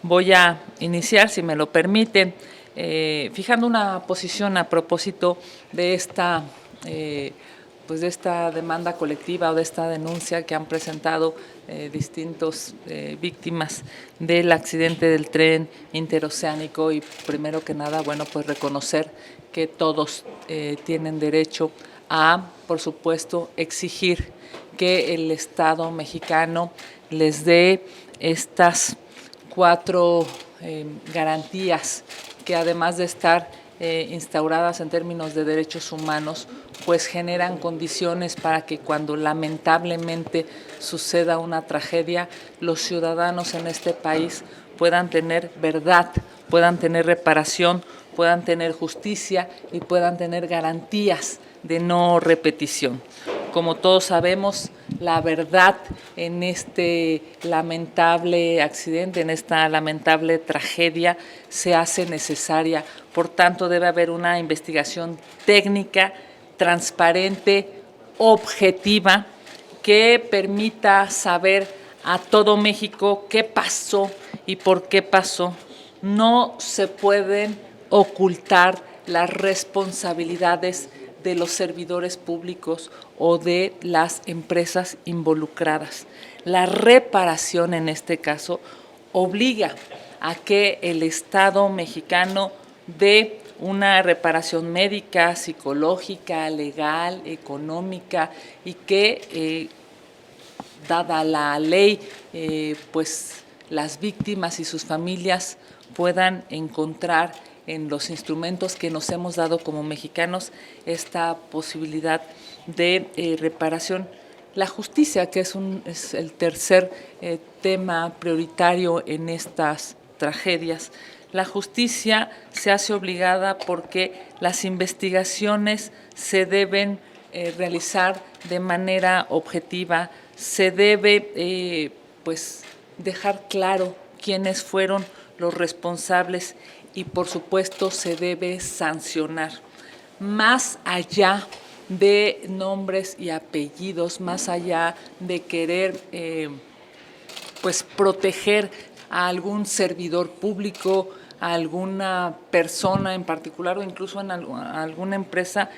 Voy a iniciar, si me lo permiten, fijando una posición a propósito de esta, de esta demanda colectiva o de esta denuncia que han presentado distintos víctimas del accidente del tren interoceánico. Y primero que nada, bueno, pues reconocer que todos tienen derecho a, por supuesto, exigir que el Estado mexicano les dé estas 4 garantías que, además de estar instauradas en términos de derechos humanos, pues generan condiciones para que cuando lamentablemente suceda una tragedia, los ciudadanos en este país puedan tener verdad, puedan tener reparación, puedan tener justicia y puedan tener garantías de no repetición. Como todos sabemos, la verdad en este lamentable accidente, en esta lamentable tragedia, se hace necesaria. Por tanto, debe haber una investigación técnica, transparente, objetiva, que permita saber a todo México qué pasó y por qué pasó. No se pueden ocultar las responsabilidades de los servidores públicos o de las empresas involucradas. La reparación, en este caso, obliga a que el Estado mexicano dé una reparación médica, psicológica, legal, económica, y que, dada la ley, pues las víctimas y sus familias puedan encontrar en los instrumentos que nos hemos dado como mexicanos esta posibilidad de reparación. La justicia, que es el tercer tema prioritario en estas tragedias. La justicia se hace obligada porque las investigaciones se deben realizar de manera objetiva, se debe pues dejar claro quiénes fueron los responsables y, por supuesto, se debe sancionar. Más allá de nombres y apellidos, más allá de querer pues proteger a algún servidor público, a alguna persona en particular o incluso a alguna empresa,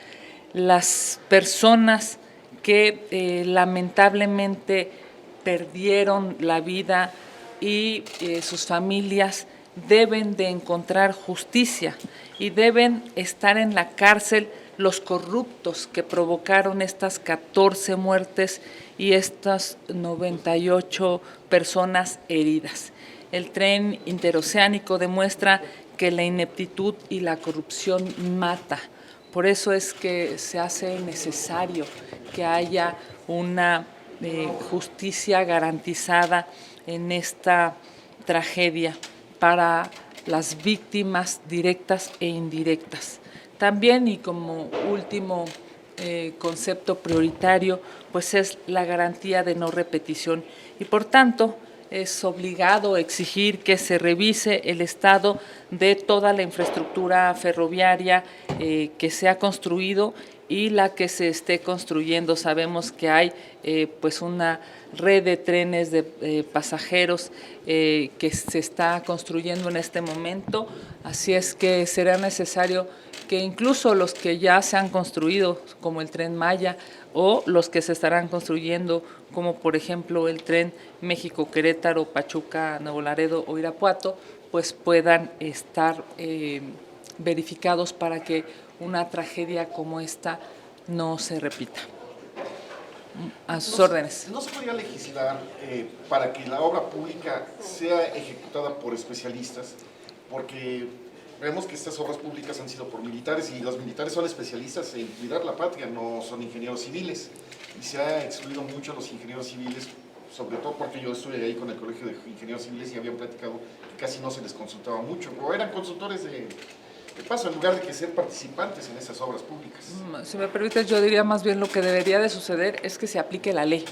las personas que lamentablemente perdieron la vida y sus familias deben de encontrar justicia y deben estar en la cárcel los corruptos que provocaron estas 14 muertes y estas 98 personas heridas. El tren interoceánico demuestra que la ineptitud y la corrupción mata. Por eso es que se hace necesario que haya una justicia garantizada en esta tragedia para las víctimas directas e indirectas. También, y como último concepto prioritario, pues es la garantía de no repetición, y por tanto es obligado exigir que se revise el estado de toda la infraestructura ferroviaria que se ha construido y la que se esté construyendo. Sabemos que hay pues una red de trenes de pasajeros que se está construyendo en este momento, así es que será necesario que incluso los que ya se han construido, como el Tren Maya, o los que se estarán construyendo, como por ejemplo el Tren México-Querétaro, Pachuca-Nuevo Laredo o Irapuato, pues puedan estar verificados para que una tragedia como esta no se repita. A sus órdenes. ¿No se podría legislar para que la obra pública sea ejecutada por especialistas? Porque vemos que estas obras públicas han sido por militares y los militares son especialistas en cuidar la patria, no son ingenieros civiles. Y se ha excluido mucho a los ingenieros civiles, sobre todo porque yo estuve ahí con el Colegio de Ingenieros Civiles y habían platicado que casi no se les consultaba mucho, o eran consultores de paso en lugar de que ser participantes en esas obras públicas. Si me permites, yo diría más bien lo que debería de suceder es que se aplique la ley.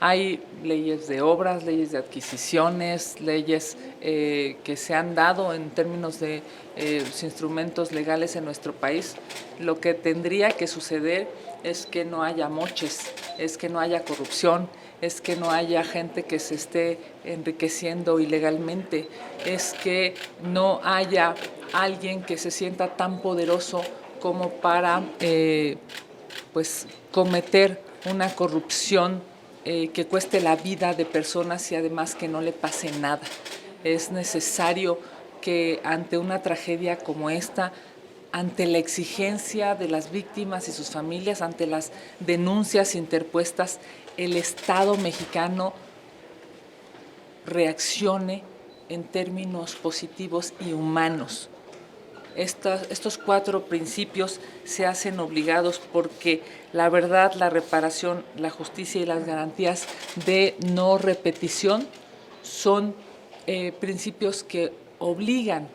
Hay leyes de obras, leyes de adquisiciones, leyes que se han dado en términos de los instrumentos legales en nuestro país. Lo que tendría que suceder es que no haya moches, es que no haya corrupción, es que no haya gente que se esté enriqueciendo ilegalmente, es que no haya alguien que se sienta tan poderoso como para pues cometer una corrupción que cueste la vida de personas y además que no le pase nada. Es necesario que ante una tragedia como esta, ante la exigencia de las víctimas y sus familias, ante las denuncias interpuestas, el Estado mexicano reaccione en términos positivos y humanos. Estos 4 principios se hacen obligados porque la verdad, la reparación, la justicia y las garantías de no repetición son principios que obligan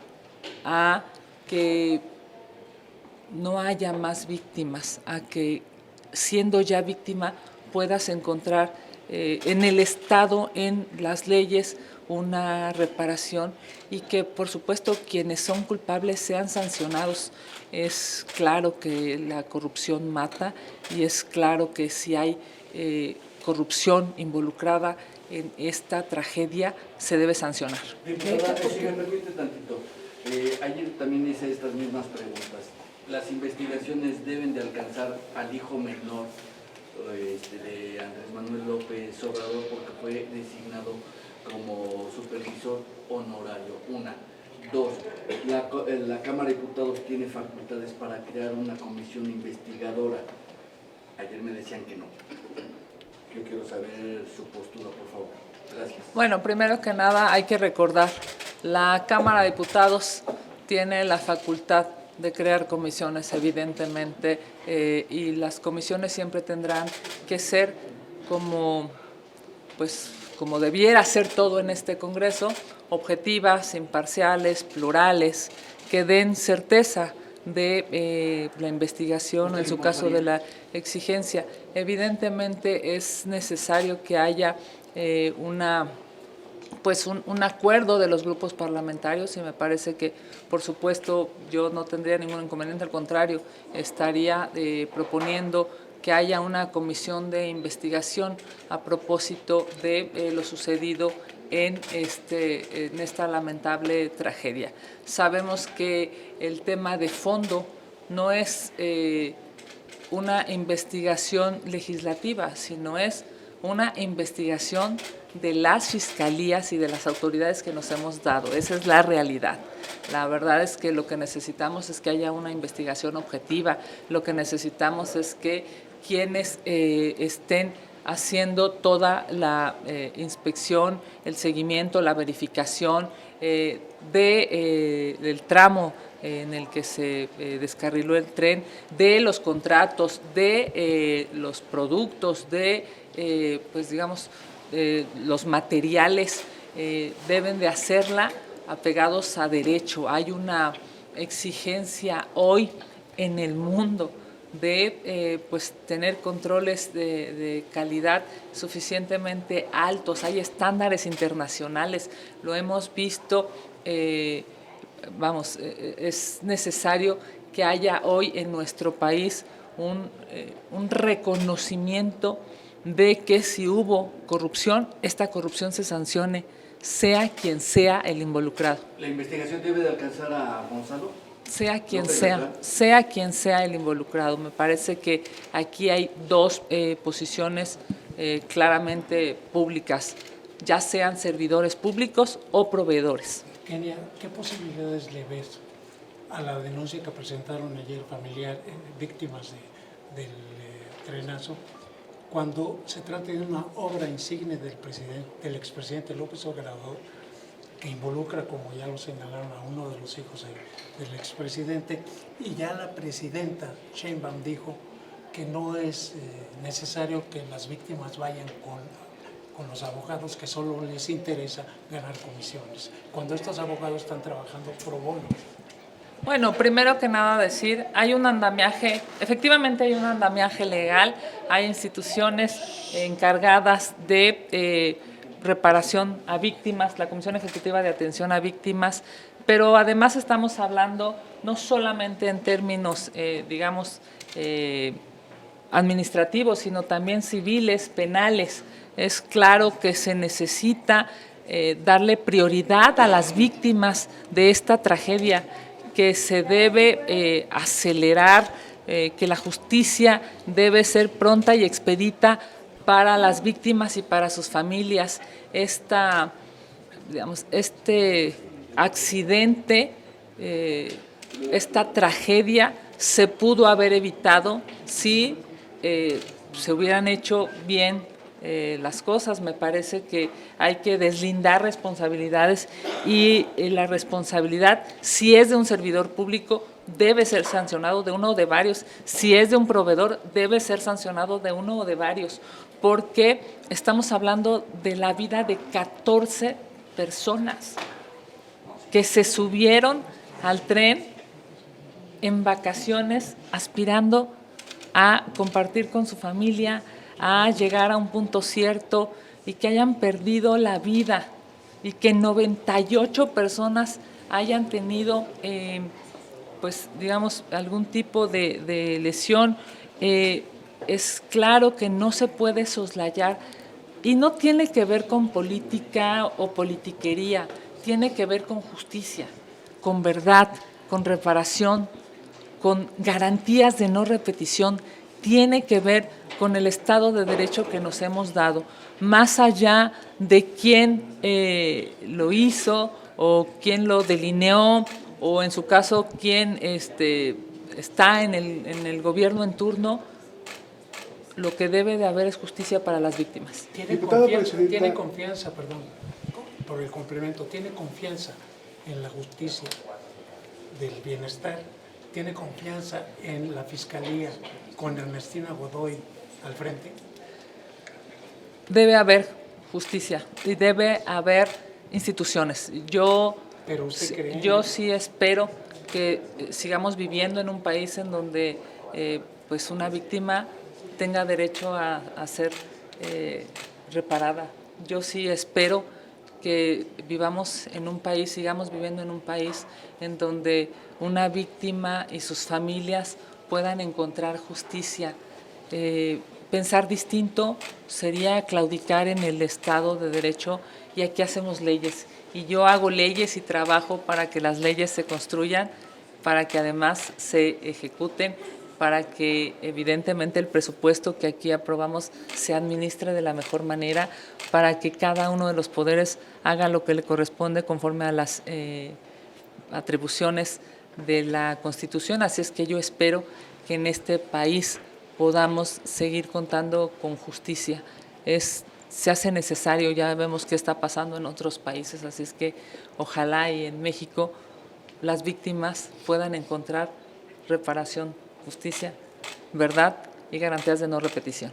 a que no haya más víctimas, a que siendo ya víctima puedas encontrar en el Estado, en las leyes, una reparación y que por supuesto quienes son culpables sean sancionados. Es claro que la corrupción mata y es claro que si hay corrupción involucrada en esta tragedia se debe sancionar. Diputada, si me permite tantito, ayer también hice estas mismas preguntas. Las investigaciones deben de alcanzar al hijo menor de Andrés Manuel López Obrador porque fue designado como supervisor honorario. 1. 2. La Cámara de Diputados tiene facultades para crear una comisión investigadora. Ayer me decían que no. Yo quiero saber su postura, por favor. Gracias. Bueno, primero que nada hay que recordar, la Cámara de Diputados tiene la facultad de crear comisiones, evidentemente, y las comisiones siempre tendrán que ser como debiera ser todo en este Congreso, objetivas, imparciales, plurales, que den certeza de la investigación, en su caso de la exigencia. Evidentemente es necesario que haya un acuerdo de los grupos parlamentarios y me parece que, por supuesto, yo no tendría ningún inconveniente, al contrario, estaría proponiendo que haya una comisión de investigación a propósito de lo sucedido en esta lamentable tragedia. Sabemos que el tema de fondo no es una investigación legislativa, sino es una investigación de las fiscalías y de las autoridades que nos hemos dado. Esa es la realidad. La verdad es que lo que necesitamos es que haya una investigación objetiva. Lo que necesitamos es que quienes estén haciendo toda la inspección, el seguimiento, la verificación del tramo en el que se descarriló el tren, de los contratos, de los productos, de los materiales, deben de hacerla apegados a derecho. Hay una exigencia hoy en el mundo de tener controles de calidad suficientemente altos. Hay estándares internacionales, lo hemos visto, es necesario que haya hoy en nuestro país un reconocimiento de que si hubo corrupción, esta corrupción se sancione, sea quien sea el involucrado. ¿La investigación debe de alcanzar a Gonzalo? Sea quien sea el involucrado. Me parece que aquí hay 2 posiciones claramente públicas, ya sean servidores públicos o proveedores. Kenia, ¿qué posibilidades le ves a la denuncia que presentaron ayer víctimas del trenazo, cuando se trata de una obra insigne del expresidente López Obrador, que involucra, como ya lo señalaron, a uno de los hijos del expresidente, y ya la presidenta Sheinbaum dijo que no es necesario que las víctimas vayan con los abogados, que solo les interesa ganar comisiones, cuando estos abogados están trabajando pro bono? Bueno, primero que nada decir, hay un andamiaje, efectivamente hay un andamiaje legal, hay instituciones encargadas de reparación a víctimas, la Comisión Ejecutiva de Atención a Víctimas, pero además estamos hablando no solamente en términos, administrativos, sino también civiles, penales. Es claro que se necesita darle prioridad a las víctimas de esta tragedia, que se debe acelerar, que la justicia debe ser pronta y expedita para las víctimas y para sus familias. Este accidente, esta tragedia se pudo haber evitado si se hubieran hecho bien las cosas. Me parece que hay que deslindar responsabilidades y la responsabilidad, si es de un servidor público, debe ser sancionado de uno o de varios. Si es de un proveedor, debe ser sancionado de uno o de varios, porque estamos hablando de la vida de 14 personas que se subieron al tren en vacaciones aspirando a compartir con su familia, a llegar a un punto cierto, y que hayan perdido la vida y que 98 personas hayan tenido, algún tipo de lesión. Es claro que no se puede soslayar, y no tiene que ver con política o politiquería, tiene que ver con justicia, con verdad, con reparación, con garantías de no repetición, tiene que ver con el Estado de Derecho que nos hemos dado, más allá de quién lo hizo o quién lo delineó, o en su caso quién está en el gobierno en turno. Lo que debe de haber es justicia para las víctimas. Tiene confianza, por el complemento, tiene confianza en la justicia del bienestar, tiene confianza en la Fiscalía con Ernestina Godoy al frente. Debe haber justicia y debe haber instituciones. Yo sí espero que sigamos viviendo en un país en donde pues una víctima tenga derecho a ser reparada. Yo sí espero que sigamos viviendo en un país en donde una víctima y sus familias puedan encontrar justicia. Pensar distinto sería claudicar en el Estado de Derecho, y aquí hacemos leyes. Y yo hago leyes y trabajo para que las leyes se construyan, para que además se ejecuten, para que evidentemente el presupuesto que aquí aprobamos se administre de la mejor manera, para que cada uno de los poderes haga lo que le corresponde conforme a las atribuciones de la Constitución. Así es que yo espero que en este país podamos seguir contando con justicia. Se hace necesario, ya vemos qué está pasando en otros países, así es que ojalá y en México las víctimas puedan encontrar reparación, justicia, verdad y garantías de no repetición.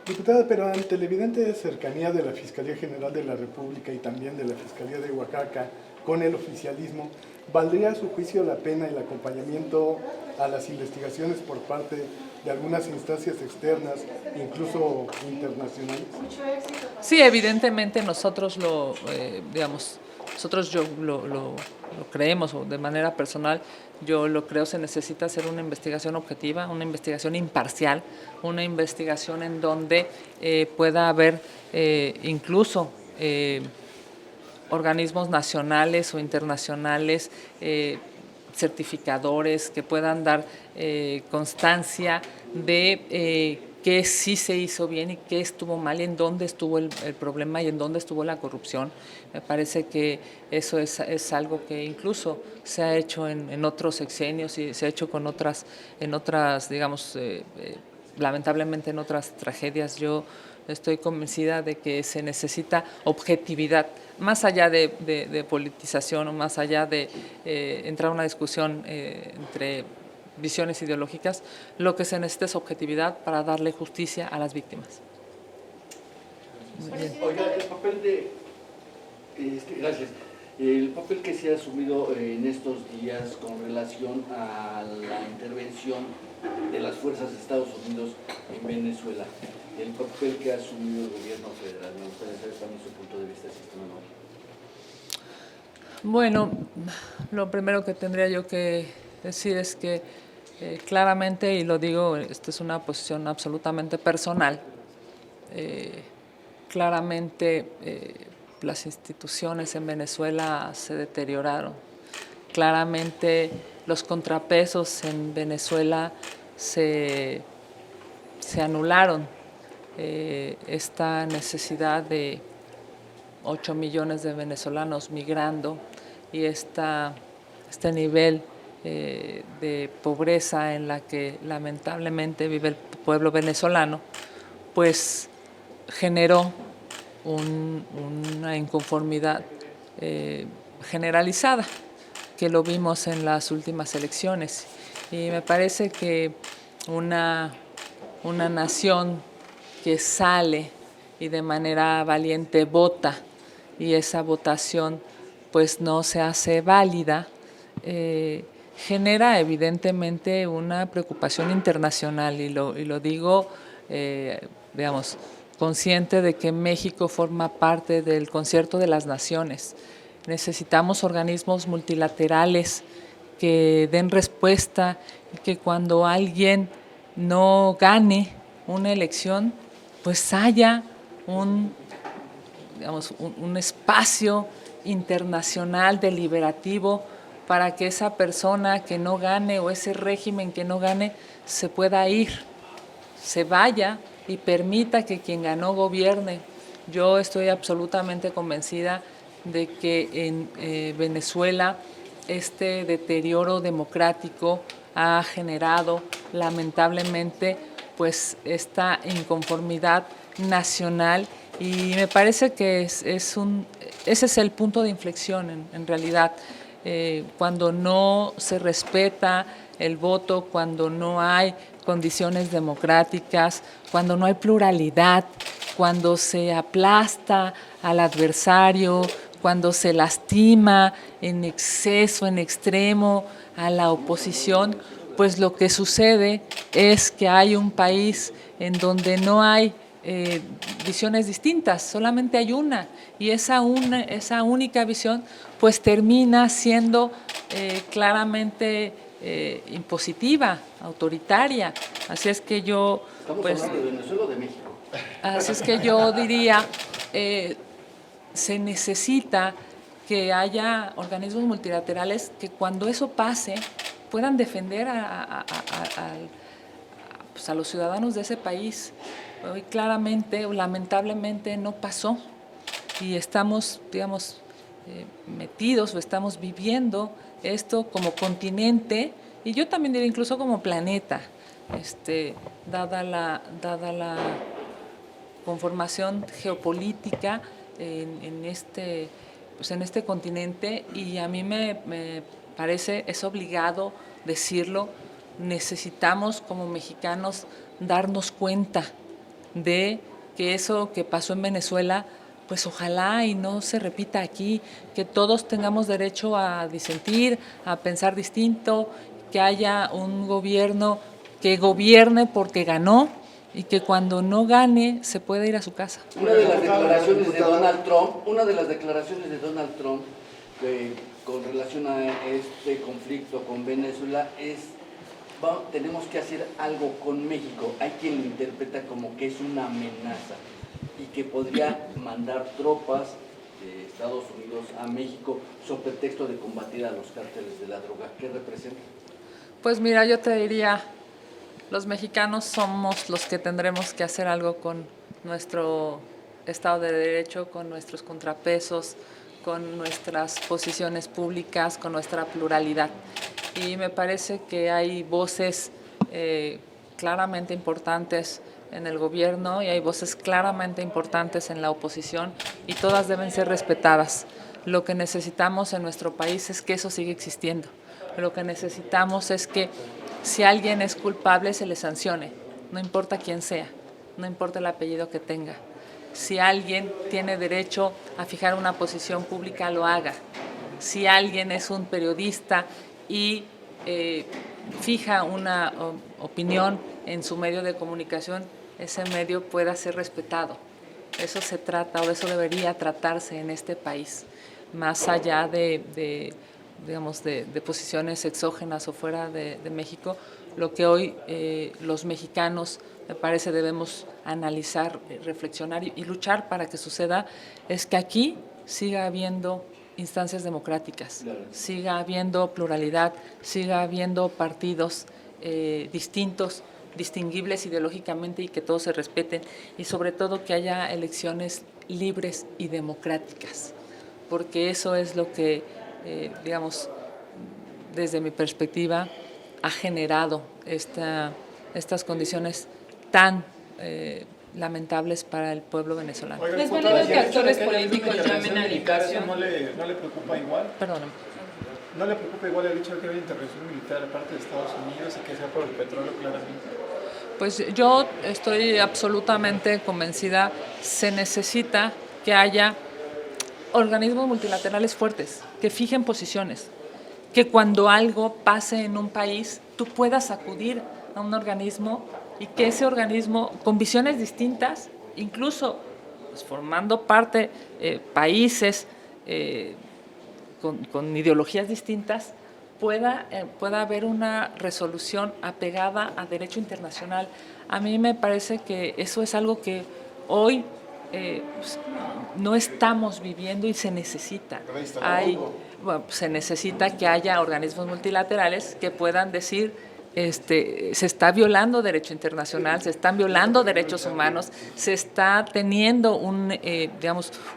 Diputada, pero ante la evidente cercanía de la Fiscalía General de la República y también de la Fiscalía de Oaxaca con el oficialismo, ¿valdría a su juicio la pena el acompañamiento a las investigaciones por parte de algunas instancias externas, incluso internacionales? Sí, evidentemente nosotros lo creemos, o de manera personal yo lo creo. Se necesita hacer una investigación objetiva, una investigación imparcial, una investigación en donde pueda haber incluso organismos nacionales o internacionales, certificadores que puedan dar constancia de qué sí se hizo bien y qué estuvo mal, y en dónde estuvo el problema y en dónde estuvo la corrupción. Me parece que eso es algo que incluso se ha hecho en otros sexenios y se ha hecho en otras lamentablemente en otras tragedias. Yo estoy convencida de que se necesita objetividad, más allá de politización, o más allá de entrar a una discusión entre visiones ideológicas. Lo que se necesita es objetividad para darle justicia a las víctimas. Oiga, el papel de... gracias. El papel que se ha asumido en estos días con relación a la intervención de las fuerzas de Estados Unidos en Venezuela, el papel que ha asumido el gobierno federal, me gustaría saber también su punto de vista, sistema Manuel. Bueno, lo primero que tendría yo que decir es que claramente, y lo digo, esta es una posición absolutamente personal, claramente las instituciones en Venezuela se deterioraron. Claramente los contrapesos en Venezuela se anularon. Esta necesidad de 8 millones de venezolanos migrando y este nivel de pobreza en la que lamentablemente vive el pueblo venezolano, pues generó una inconformidad generalizada, que lo vimos en las últimas elecciones. Y me parece que una nación que sale y de manera valiente vota, y esa votación pues no se hace válida, genera evidentemente una preocupación internacional, y lo digo, digamos, consciente de que México forma parte del concierto de las naciones. Necesitamos organismos multilaterales que den respuesta, y que cuando alguien no gane una elección, pues haya un espacio internacional deliberativo para que esa persona que no gane o ese régimen que no gane se pueda ir, se vaya y permita que quien ganó gobierne. Yo estoy absolutamente convencida de que en Venezuela este deterioro democrático ha generado lamentablemente pues esta inconformidad nacional, y me parece que ese es el punto de inflexión en realidad. Cuando no se respeta el voto, cuando no hay condiciones democráticas, cuando no hay pluralidad, cuando se aplasta al adversario, cuando se lastima en exceso, en extremo a la oposición, pues lo que sucede es que hay un país en donde no hay visiones distintas, solamente hay una, y esa única visión pues termina siendo claramente impositiva, autoritaria. Así es que yo... ¿Estamos pues, hablando de Venezuela o de México? Así es que yo diría, se necesita que haya organismos multilaterales que cuando eso pase puedan defender pues a los ciudadanos de ese país. Hoy claramente o lamentablemente no pasó, y estamos, digamos, metidos o estamos viviendo esto como continente, y yo también diría incluso como planeta, dada la conformación geopolítica en este continente. Y a mí me parece, es obligado decirlo, necesitamos como mexicanos darnos cuenta de que eso que pasó en Venezuela, pues ojalá y no se repita aquí, que todos tengamos derecho a disentir, a pensar distinto, que haya un gobierno que gobierne porque ganó, y que cuando no gane se pueda ir a su casa. Una de las declaraciones de Donald Trump con relación a este conflicto con Venezuela es: tenemos que hacer algo con México. Hay quien lo interpreta como que es una amenaza y que podría mandar tropas de Estados Unidos a México sobre pretexto de combatir a los cárteles de la droga. ¿Qué representa? Pues mira, yo te diría, los mexicanos somos los que tendremos que hacer algo con nuestro Estado de Derecho, con nuestros contrapesos, con nuestras posiciones públicas, con nuestra pluralidad. Y me parece que hay voces claramente importantes en el gobierno y hay voces claramente importantes en la oposición, y todas deben ser respetadas. Lo que necesitamos en nuestro país es que eso siga existiendo. Lo que necesitamos es que si alguien es culpable se le sancione, no importa quién sea, no importa el apellido que tenga. Si alguien tiene derecho a fijar una posición pública, lo haga. si alguien es un periodista y fija una opinión en su medio de comunicación, ese medio pueda ser respetado. Eso se trata, o eso debería tratarse en este país, más allá de posiciones exógenas o fuera de México. Lo que hoy los mexicanos, me parece, debemos analizar, reflexionar y luchar para que suceda, es que aquí siga habiendo instancias democráticas, siga habiendo pluralidad, siga habiendo partidos distintos, distinguibles ideológicamente y que todos se respeten, y sobre todo que haya elecciones libres y democráticas, porque eso es lo que, desde mi perspectiva, ha generado estas condiciones tan lamentables para el pueblo venezolano. ¿Es verdad que actores políticos llamen a la invasión? ¿No le preocupa igual? Perdóname. ¿No le preocupa igual el hecho de que haya intervención militar de parte de Estados Unidos y que sea por el petróleo claramente? Pues yo estoy absolutamente convencida, se necesita que haya organismos multilaterales fuertes, que fijen posiciones, que cuando algo pase en un país tú puedas acudir a un organismo y que ese organismo, con visiones distintas, incluso pues, formando parte países con ideologías distintas, pueda haber una resolución apegada a derecho internacional. A mí me parece que eso es algo que hoy pues, no estamos viviendo y se necesita. Se necesita que haya organismos multilaterales que puedan decir se está violando derecho internacional, se están violando derechos humanos, se está teniendo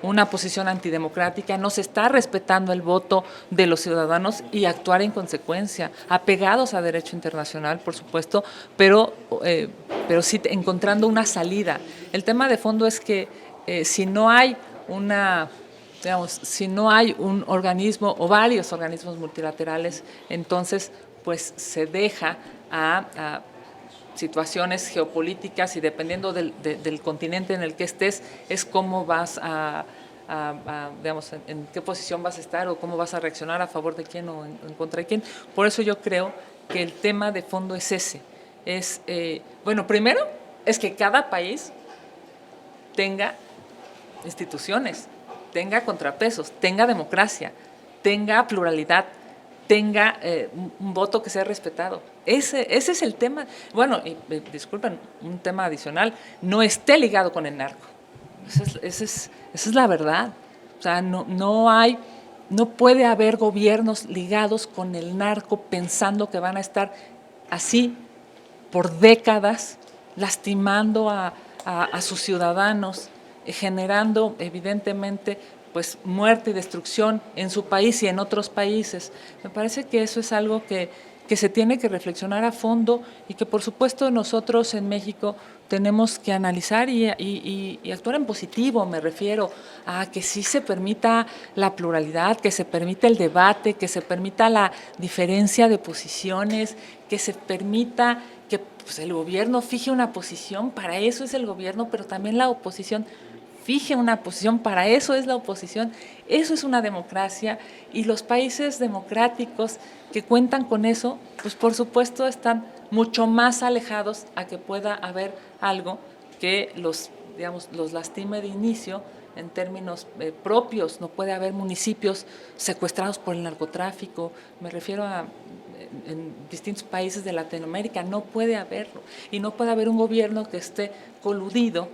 una posición antidemocrática, no se está respetando el voto de los ciudadanos y actuar en consecuencia, apegados a derecho internacional, por supuesto, pero sí encontrando una salida. El tema de fondo es que si no hay si no hay un organismo o varios organismos multilaterales, entonces pues se deja a situaciones geopolíticas y dependiendo del continente en el que estés, es cómo vas en qué posición vas a estar o cómo vas a reaccionar a favor de quién o en contra de quién. Por eso yo creo que el tema de fondo es ese. Primero es que cada país tenga instituciones, tenga contrapesos, tenga democracia, tenga pluralidad, tenga un voto que sea respetado. Ese es el tema. Bueno, disculpen, un tema adicional, no esté ligado con el narco. Esa es la verdad. O sea, no puede haber gobiernos ligados con el narco pensando que van a estar así por décadas, lastimando a sus ciudadanos, generando evidentemente pues muerte y destrucción en su país y en otros países. Me parece que eso es algo que se tiene que reflexionar a fondo y que por supuesto nosotros en México tenemos que analizar y actuar en positivo. Me refiero a que sí se permita la pluralidad, que se permita el debate, que se permita la diferencia de posiciones, que se permita que pues, el gobierno fije una posición, para eso es el gobierno, pero también la oposición fije una posición, para eso es la oposición. Eso es una democracia y los países democráticos que cuentan con eso, pues por supuesto están mucho más alejados a que pueda haber algo que los lastime de inicio en términos propios. No puede haber municipios secuestrados por el narcotráfico, me refiero a en distintos países de Latinoamérica, no puede haberlo. Y no puede haber un gobierno que esté coludido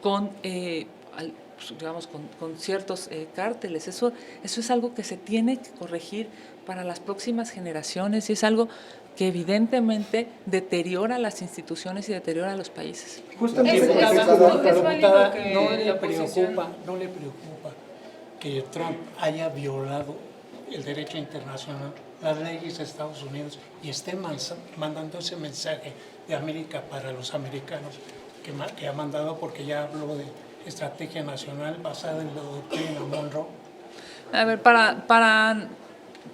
con con ciertos cárteles. Eso es algo que se tiene que corregir para las próximas generaciones y es algo que evidentemente deteriora las instituciones y deteriora a los países. Justamente Es válido que no la oposición- le preocupa que Trump haya violado el derecho internacional, las leyes de Estados Unidos y esté mandando ese mensaje de América para los americanos que ha mandado, porque ya habló de estrategia nacional basada en la doctrina Monroe. A ver, para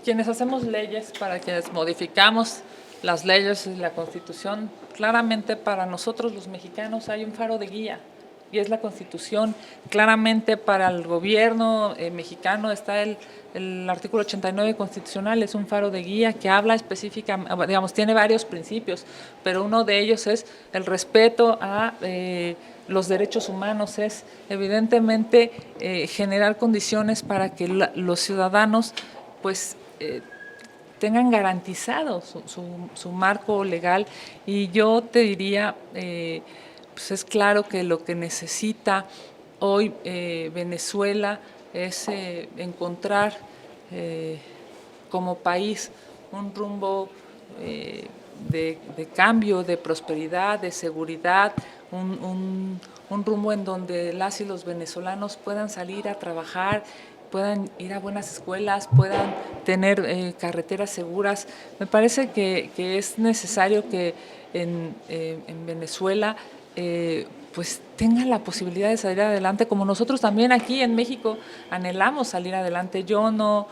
quienes hacemos leyes, para quienes modificamos las leyes y la Constitución, claramente para nosotros los mexicanos hay un faro de guía y es la Constitución. Claramente para el gobierno mexicano está el artículo 89 constitucional, es un faro de guía que habla específicamente, digamos, tiene varios principios, pero uno de ellos es el respeto a los derechos humanos, es evidentemente generar condiciones para que los ciudadanos pues tengan garantizado su marco legal. Y yo te diría, pues es claro que lo que necesita hoy Venezuela es encontrar como país un rumbo de cambio, de prosperidad, de seguridad, un rumbo en donde las y los venezolanos puedan salir a trabajar, puedan ir a buenas escuelas, puedan tener carreteras seguras. Me parece que es necesario que en Venezuela pues tengan la posibilidad de salir adelante, como nosotros también aquí en México anhelamos salir adelante. Yo no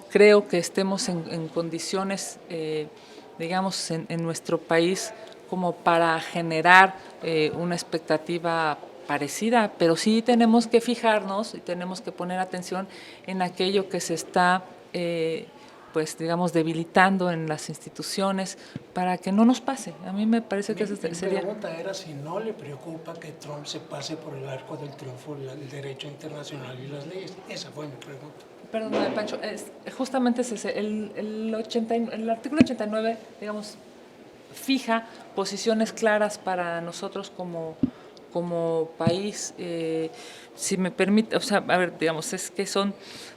creo que estemos en condiciones, digamos, en nuestro país como para generar una expectativa parecida, pero sí tenemos que fijarnos y tenemos que poner atención en aquello que se está, pues digamos, debilitando en las instituciones para que no nos pase. A mí me parece que eso sería... Mi pregunta era si no le preocupa que Trump se pase por el arco del triunfo el derecho internacional y las leyes. Esa fue mi pregunta. Perdón, Pancho, justamente es ese, el artículo 89, digamos, fija posiciones claras para nosotros como país. Si me permite, o sea, a ver, digamos, es que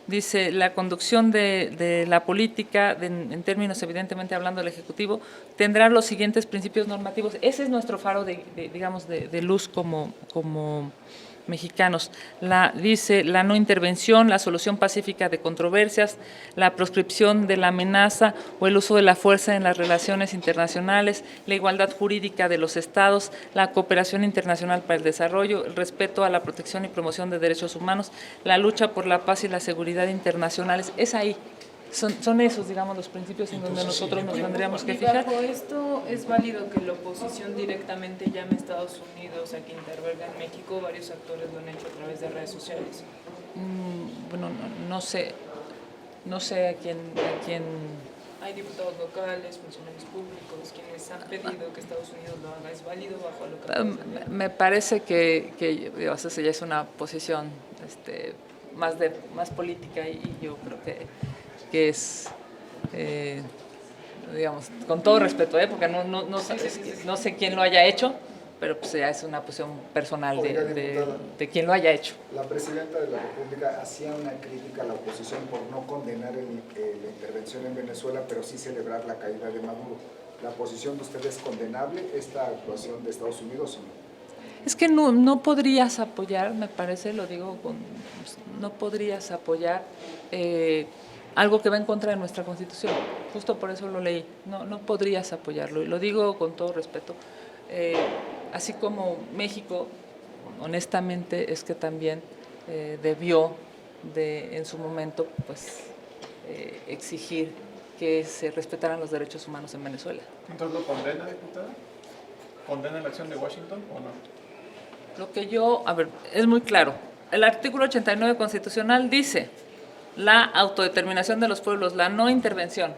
dice, la conducción de la política, en términos evidentemente hablando del Ejecutivo, tendrá los siguientes principios normativos. Ese es nuestro faro de luz como mexicanos. Dice la no intervención, la solución pacífica de controversias, la proscripción de la amenaza o el uso de la fuerza en las relaciones internacionales, la igualdad jurídica de los estados, la cooperación internacional para el desarrollo, el respeto a la protección y promoción de derechos humanos, la lucha por la paz y la seguridad internacionales. Es ahí. Son esos, digamos, los principios en donde nosotros nos tendríamos que fijar. Bajo esto, ¿es válido que la oposición directamente llame a Estados Unidos a que intervenga en México? Varios actores lo han hecho a través de redes sociales. Bueno, no sé a quién... Hay diputados locales, funcionarios públicos, quienes han pedido que Estados Unidos lo haga. ¿Es válido bajo lo que Me parece que esa ya es una posición más política, y yo creo que es, digamos, con todo respeto, porque no sé quién lo haya hecho, pero pues ya es una posición personal de quien lo haya hecho. La presidenta de la República hacía una crítica a la oposición por no condenar la intervención en Venezuela, pero sí celebrar la caída de Maduro. ¿La posición de usted es condenable, esta actuación de Estados Unidos o no? Es que no podrías apoyar, me parece, lo digo no podrías apoyar algo que va en contra de nuestra Constitución. Justo por eso lo leí. No podrías apoyarlo, y lo digo con todo respeto. Así como México, honestamente, es que también debió en su momento, pues, exigir que se respetaran los derechos humanos en Venezuela. ¿Entonces lo condena, diputada? ¿Condena la acción de Washington o no? Lo que es muy claro. El artículo 89 constitucional dice la autodeterminación de los pueblos, la no intervención,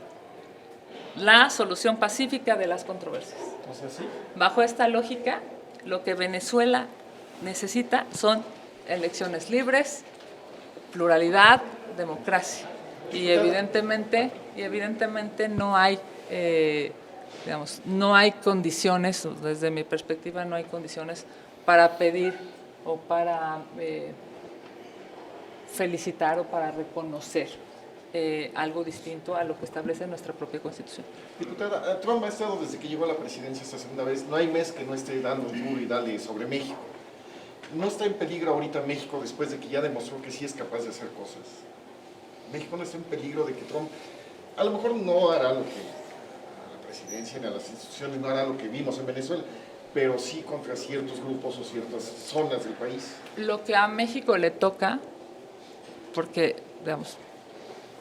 la solución pacífica de las controversias. Entonces, sí. Bajo esta lógica, lo que Venezuela necesita son elecciones libres, pluralidad, democracia. Y evidentemente no hay, no hay condiciones, desde mi perspectiva, no hay condiciones para pedir o para felicitar o para reconocer algo distinto a lo que establece nuestra propia Constitución. Diputada, Trump ha estado desde que llegó a la presidencia esta segunda vez, no hay mes que no esté dando duro y dale sobre México. ¿No está en peligro ahorita México después de que ya demostró que sí es capaz de hacer cosas? México no está en peligro de que Trump a lo mejor no hará lo que a la presidencia ni a las instituciones no hará lo que vimos en Venezuela, pero sí contra ciertos grupos o ciertas zonas del país? Lo que a México le toca, porque, digamos,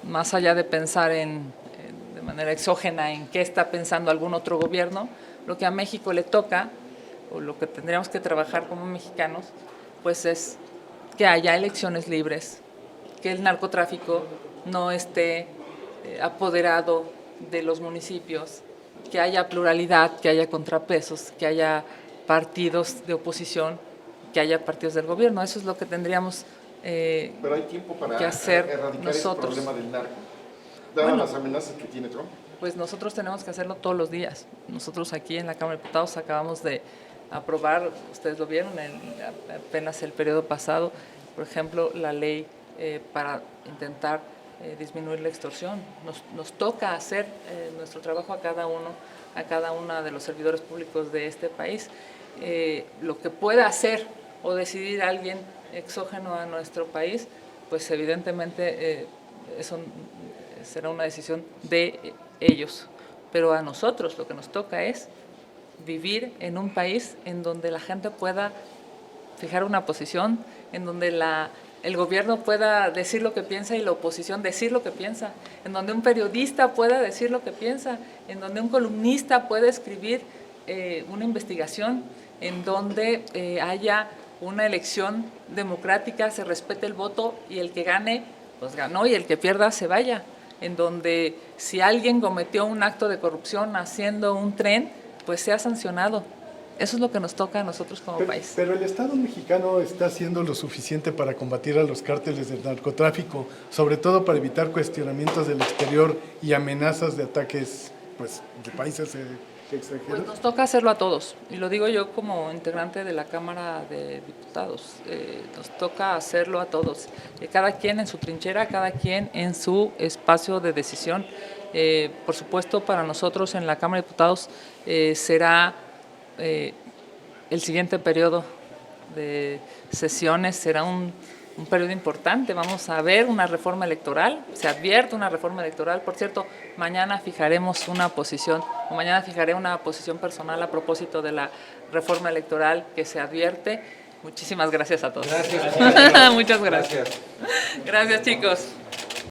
más allá de pensar de manera exógena en qué está pensando algún otro gobierno, lo que a México le toca o lo que tendríamos que trabajar como mexicanos, pues es que haya elecciones libres, que el narcotráfico no esté apoderado de los municipios, que haya pluralidad, que haya contrapesos, que haya partidos de oposición, que haya partidos del gobierno. Eso es lo que tendríamos Pero hay tiempo para que hacer erradicar nosotros. ese problema del narco, dadas Bueno, las amenazas que tiene Trump. Pues nosotros tenemos que hacerlo todos los días. Nosotros aquí en la Cámara de Diputados acabamos de aprobar, ustedes lo vieron apenas el periodo pasado, por ejemplo, la ley para intentar disminuir la extorsión. Nos toca hacer nuestro trabajo a cada una de los servidores públicos de este país. Lo que pueda hacer o decidir alguien exógeno a nuestro país, pues evidentemente eso será una decisión de ellos. Pero a nosotros lo que nos toca es vivir en un país en donde la gente pueda fijar una posición, en donde el gobierno pueda decir lo que piensa y la oposición decir lo que piensa, en donde un periodista pueda decir lo que piensa, en donde un columnista pueda escribir una investigación, en donde haya una elección democrática, se respete el voto y el que gane, pues ganó, y el que pierda se vaya, en donde si alguien cometió un acto de corrupción haciendo un tren, pues sea sancionado. Eso es lo que nos toca a nosotros como país. Pero el Estado mexicano está haciendo lo suficiente para combatir a los cárteles del narcotráfico, sobre todo para evitar cuestionamientos del exterior y amenazas de ataques, pues, de países extranjeros. Pues nos toca hacerlo a todos, y lo digo yo como integrante de la Cámara de Diputados. Nos toca hacerlo a todos, cada quien en su trinchera, cada quien en su espacio de decisión. Por supuesto, para nosotros en la Cámara de Diputados será el siguiente periodo de sesiones, será un periodo importante. Vamos a ver una reforma electoral, se advierte una reforma electoral. Por cierto, mañana fijaremos una posición, o mañana fijaré una posición personal a propósito de la reforma electoral que se advierte. Muchísimas gracias a todos. Gracias. Muchas gracias. Gracias, chicos.